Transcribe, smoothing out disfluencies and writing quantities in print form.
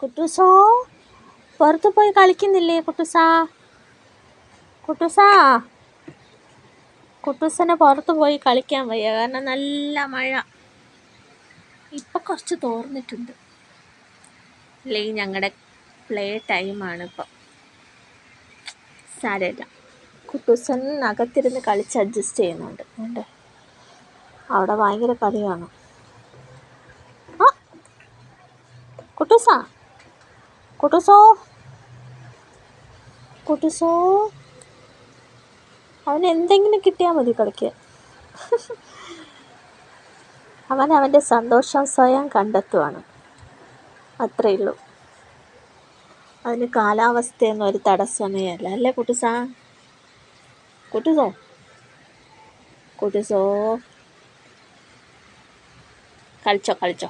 കുട്ടൂസോ, പുറത്ത് പോയി കളിക്കുന്നില്ലേ കുട്ടൂസാ? കുട്ടൂസാ, കുട്ടൂസനെ പുറത്ത് പോയി കളിക്കാൻ വയ്യ, കാരണം നല്ല മഴ. ഇപ്പം കുറച്ച് തോർന്നിട്ടുണ്ട്. അല്ലെങ്കിൽ ഞങ്ങളുടെ പ്ലേ ടൈമാണ് ഇപ്പം. സാരമില്ല, കുട്ടൂസൻ അകത്തിരുന്ന് കളിച്ച് അഡ്ജസ്റ്റ് ചെയ്യുന്നുണ്ട്. ഉണ്ട്, അവിടെ ഭയങ്കര കളിയാണ്. ആ കുട്ടൂസാ, കുട്ടൂസോ, കുട്ടൂസോ, അവന് എന്തെങ്കിലും കിട്ടിയാൽ മതി കളിക്കാൻ. അവൻ അവൻ്റെ സന്തോഷം സ്വയം കണ്ടെത്തുവാണ്, അത്രയേ ഉള്ളൂ. അതിന് കാലാവസ്ഥയൊന്നും ഒരു തടസ്സമേ അല്ല, അല്ലേ കുട്ടൂസാ? കുട്ടൂസോ, കുട്ടൂസോ, കളിച്ചോ കളിച്ചോ.